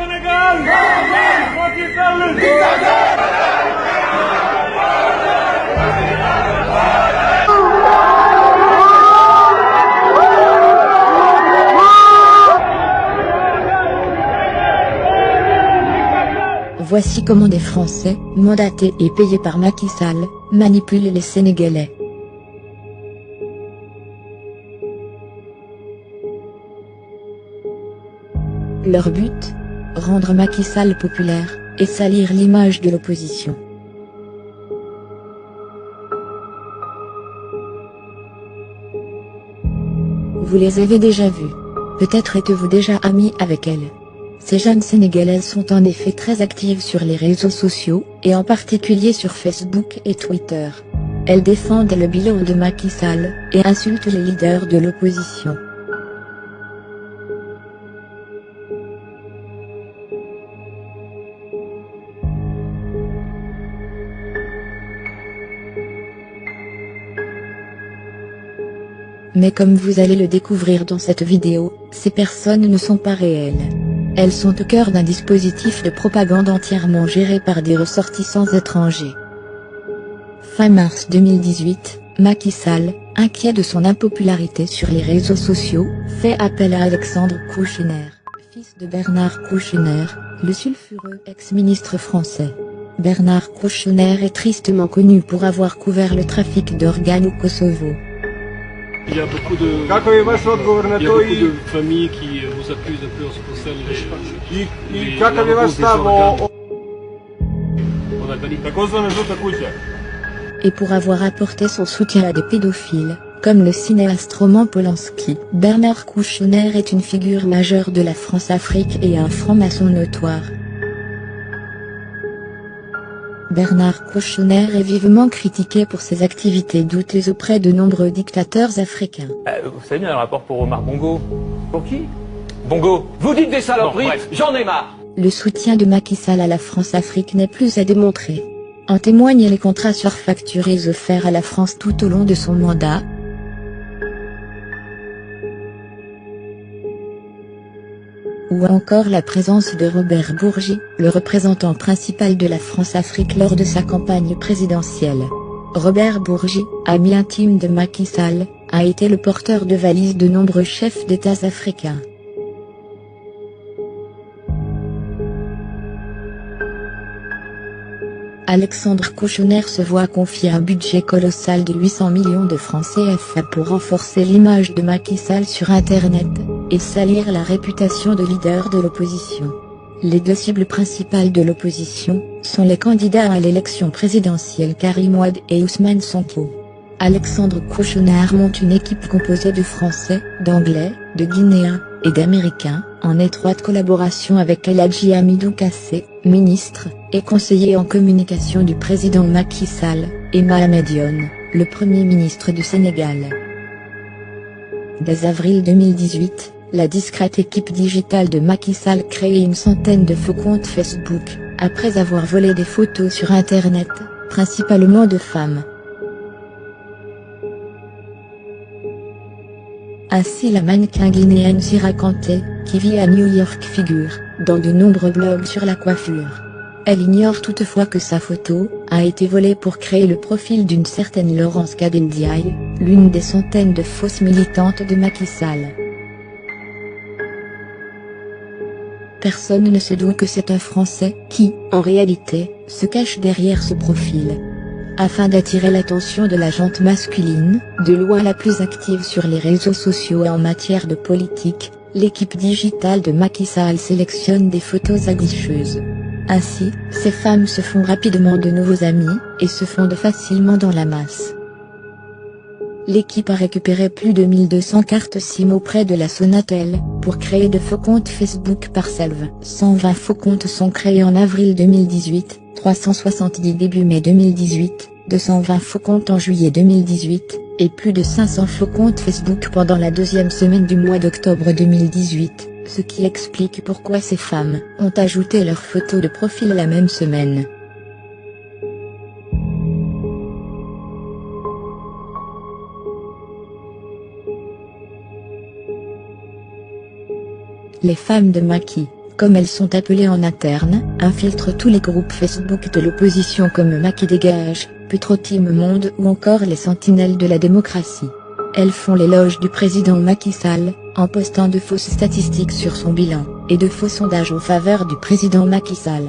Sénégal! Macky Sall! Voici comment des Français, mandatés et payés par Macky Sall, manipulent les Sénégalais. Leur but? Rendre Macky Sall populaire, et salir l'image de l'opposition. Vous les avez déjà vus. Peut-être êtes-vous déjà amis avec elles. Ces jeunes Sénégalaises sont en effet très actives sur les réseaux sociaux, et en particulier sur Facebook et Twitter. Elles défendent le bilan de Macky Sall, et insultent les leaders de l'opposition. Mais comme vous allez le découvrir dans cette vidéo, ces personnes ne sont pas réelles. Elles sont au cœur d'un dispositif de propagande entièrement géré par des ressortissants étrangers. Fin mars 2018, Macky Sall, inquiet de son impopularité sur les réseaux sociaux, fait appel à Alexandre Kouchner, fils de Bernard Kouchner, le sulfureux ex-ministre français. Bernard Kouchner est tristement connu pour avoir couvert le trafic d'organes au Kosovo. Il y a beaucoup de familles qui vous accusent un peu en ce qui concerne Et pour avoir apporté son soutien à des pédophiles, comme le cinéaste Roman Polanski, Bernard Kouchner est une figure majeure de la France-Afrique et un franc-maçon notoire. Bernard Kouchner est vivement critiqué pour ses activités douteuses auprès de nombreux dictateurs africains. Vous savez bien le rapport pour Omar Bongo. Pour qui? Bongo. Vous dites des saloperies, Bon, j'en ai marre. Le soutien de Macky Sall à la France-Afrique n'est plus à démontrer. En témoignent les contrats surfacturés offerts à la France tout au long de son mandat. Ou encore la présence de Robert Bourgi, le représentant principal de la France-Afrique lors de sa campagne présidentielle. Robert Bourgi, ami intime de Macky Sall, a été le porteur de valises de nombreux chefs d'État africains. Alexandre Kouchner se voit confier un budget colossal de 800 millions de francs CFA pour renforcer l'image de Macky Sall sur Internet, et salir la réputation de leader de l'opposition. Les deux cibles principales de l'opposition sont les candidats à l'élection présidentielle Karim Wade et Ousmane Sonko. Alexandre Kouchner monte une équipe composée de Français, d'Anglais, de Guinéens, et d'Américains, en étroite collaboration avec El Hadji Hamidou Kassé, ministre, et conseiller en communication du président Macky Sall, et Mahamed Dionne, le Premier ministre du Sénégal. Dès avril 2018, la discrète équipe digitale de Macky Sall crée une centaine de faux comptes Facebook, après avoir volé des photos sur Internet, principalement de femmes. Ainsi la mannequin guinéenne Sira Kanté, qui vit à New York figure, dans de nombreux blogs sur la coiffure. Elle ignore toutefois que sa photo a été volée pour créer le profil d'une certaine Laurence Kadendiaï, l'une des centaines de fausses militantes de Macky Sall. Personne ne se doute que c'est un Français qui, en réalité, se cache derrière ce profil. Afin d'attirer l'attention de la gente masculine, de loin la plus active sur les réseaux sociaux et en matière de politique, l'équipe digitale de Macky Sall sélectionne des photos aguicheuses. Ainsi, ces femmes se font rapidement de nouveaux amis, et se fondent facilement dans la masse. L'équipe a récupéré plus de 1200 cartes SIM auprès de la Sonatel, pour créer de faux comptes Facebook par salve. 120 faux comptes sont créés en avril 2018, 370 début mai 2018, 220 faux comptes en juillet 2018, et plus de 500 faux comptes Facebook pendant la deuxième semaine du mois d'octobre 2018, ce qui explique pourquoi ces femmes ont ajouté leurs photos de profil la même semaine. Les femmes de Macky, comme elles sont appelées en interne, infiltrent tous les groupes Facebook de l'opposition comme Macky Dégage, Putro Team Monde ou encore les Sentinelles de la démocratie. Elles font l'éloge du président Macky Sall, en postant de fausses statistiques sur son bilan, et de faux sondages en faveur du président Macky Sall.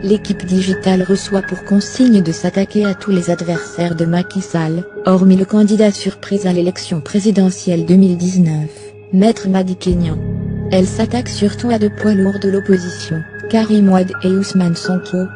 L'équipe digitale reçoit pour consigne de s'attaquer à tous les adversaires de Macky Sall, hormis le candidat surprise à l'élection présidentielle 2019, Maître Madi Kenya. Elle s'attaque surtout à deux poids lourds de l'opposition, Karim Wade et Ousmane Sonko.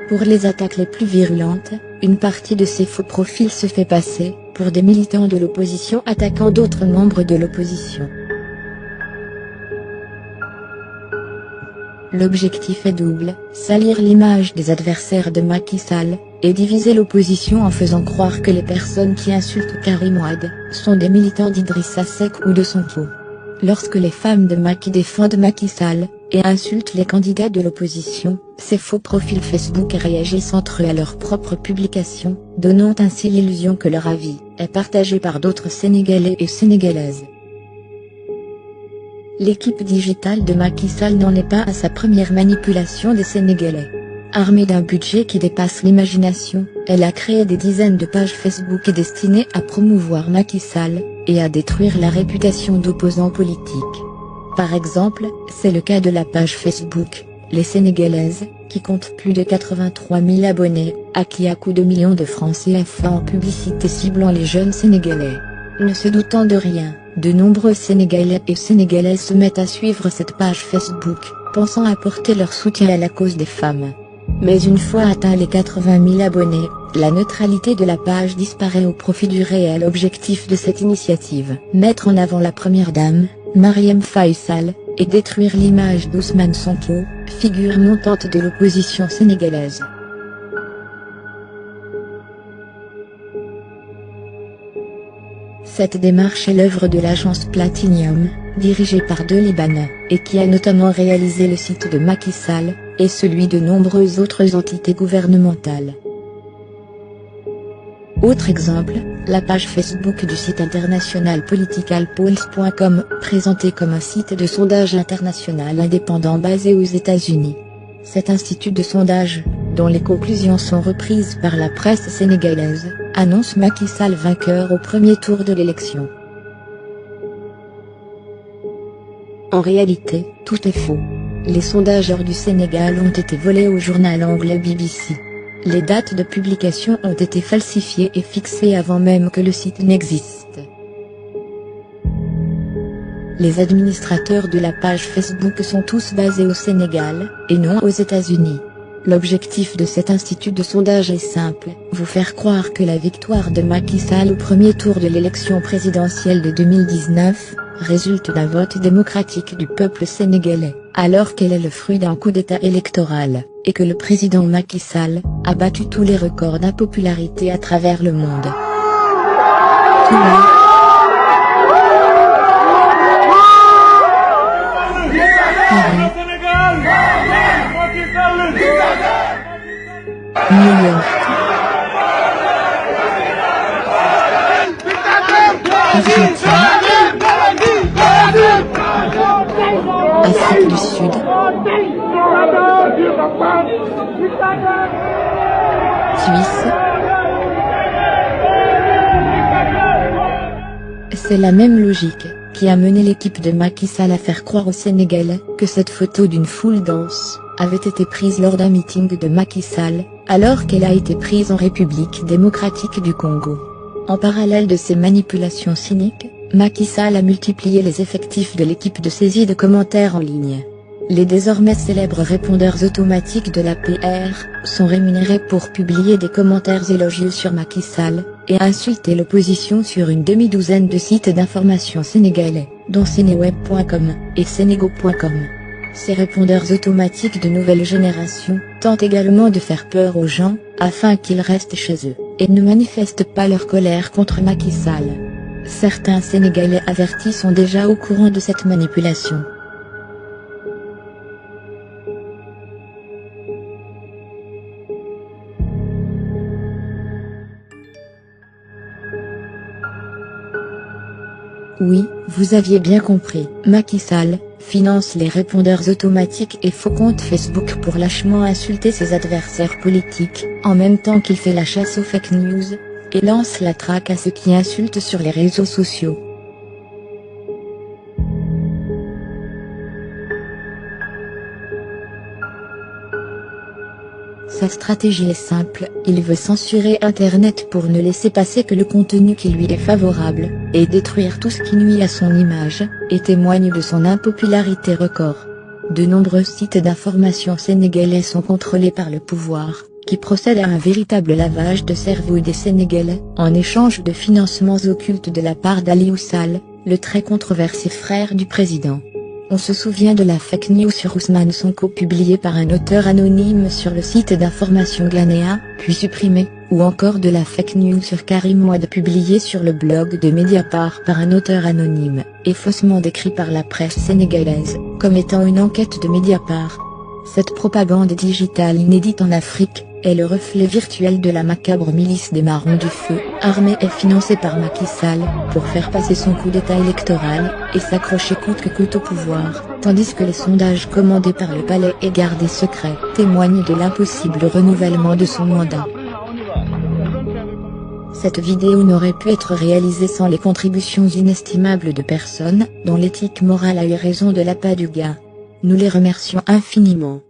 Pour les attaques les plus virulentes, une partie de ces faux profils se fait passer pour des militants de l'opposition attaquant d'autres membres de l'opposition. L'objectif est double, salir l'image des adversaires de Macky Sall, et diviser l'opposition en faisant croire que les personnes qui insultent Karim Wade sont des militants d'Idrissa Seck ou de Sonko. Lorsque les femmes de Macky défendent Macky Sall, et insultent les candidats de l'opposition, ces faux profils Facebook réagissent entre eux à leurs propres publications, donnant ainsi l'illusion que leur avis est partagé par d'autres Sénégalais et Sénégalaises. L'équipe digitale de Macky Sall n'en est pas à sa première manipulation des Sénégalais. Armée d'un budget qui dépasse l'imagination, elle a créé des dizaines de pages Facebook destinées à promouvoir Macky Sall, et à détruire la réputation d'opposants politiques. Par exemple, c'est le cas de la page Facebook, Les Sénégalaises, qui compte plus de 83 000 abonnés, à qui à coups de millions de francs CFA en publicité ciblant les jeunes Sénégalais. Ne se doutant de rien, de nombreux Sénégalais et Sénégalaises se mettent à suivre cette page Facebook, pensant apporter leur soutien à la cause des femmes. Mais une fois atteint les 80 000 abonnés, la neutralité de la page disparaît au profit du réel objectif de cette initiative, mettre en avant la première dame, Marième Faye Sall, et détruire l'image d'Ousmane Sonko, figure montante de l'opposition sénégalaise. Cette démarche est l'œuvre de l'agence Platinium, dirigée par deux Libanais, et qui a notamment réalisé le site de Macky Sall, et celui de nombreuses autres entités gouvernementales. Autre exemple, la page Facebook du site international politicalpolls.com, présentée comme un site de sondage international indépendant basé aux États-Unis. Cet institut de sondage, dont les conclusions sont reprises par la presse sénégalaise, annonce Macky Sall vainqueur au premier tour de l'élection. En réalité, tout est faux. Les sondageurs du Sénégal ont été volés au journal anglais BBC. Les dates de publication ont été falsifiées et fixées avant même que le site n'existe. Les administrateurs de la page Facebook sont tous basés au Sénégal, et non aux États-Unis. L'objectif de cet institut de sondage est simple, vous faire croire que la victoire de Macky Sall au premier tour de l'élection présidentielle de 2019, résulte d'un vote démocratique du peuple sénégalais, alors qu'elle est le fruit d'un coup d'État électoral, et que le président Macky Sall a battu tous les records d'impopularité à travers le monde. New York, Argentine, Afrique du Sud, Suisse. C'est la même logique qui a mené l'équipe de Macky Sall à faire croire aux Sénégalais que cette photo d'une foule dense avait été prise lors d'un meeting de Macky Sall, alors qu'elle a été prise en République démocratique du Congo. En parallèle de ces manipulations cyniques, Macky Sall a multiplié les effectifs de l'équipe de saisie de commentaires en ligne. Les désormais célèbres répondeurs automatiques de l'APR sont rémunérés pour publier des commentaires élogieux sur Macky Sall et insulter l'opposition sur une demi-douzaine de sites d'information sénégalais, dont Seneweb.com et Senego.com. Ces répondeurs automatiques de nouvelle génération tentent également de faire peur aux gens, afin qu'ils restent chez eux, et ne manifestent pas leur colère contre Macky Sall. Certains Sénégalais avertis sont déjà au courant de cette manipulation. Oui, vous aviez bien compris. Macky Sall finance les répondeurs automatiques et faux comptes Facebook pour lâchement insulter ses adversaires politiques, en même temps qu'il fait la chasse aux fake news, et lance la traque à ceux qui insultent sur les réseaux sociaux. Sa stratégie est simple, il veut censurer Internet pour ne laisser passer que le contenu qui lui est favorable, et détruire tout ce qui nuit à son image, et témoigne de son impopularité record. De nombreux sites d'information sénégalais sont contrôlés par le pouvoir, qui procède à un véritable lavage de cerveau des Sénégalais, en échange de financements occultes de la part d'Aliou Sall, le très controversé frère du président. On se souvient de la fake news sur Ousmane Sonko publiée par un auteur anonyme sur le site d'information ghanéen, puis supprimée, ou encore de la fake news sur Karim Wade publiée sur le blog de Mediapart par un auteur anonyme, et faussement décrit par la presse sénégalaise, comme étant une enquête de Mediapart. Cette propagande digitale inédite en Afrique est le reflet virtuel de la macabre milice des Marrons du Feu, armée et financée par Macky Sall, pour faire passer son coup d'état électoral, et s'accrocher coûte que coûte au pouvoir, tandis que les sondages commandés par le palais et gardés secrets témoignent de l'impossible renouvellement de son mandat. Cette vidéo n'aurait pu être réalisée sans les contributions inestimables de personnes, dont l'éthique morale a eu raison de l'appât du gain. Nous les remercions infiniment.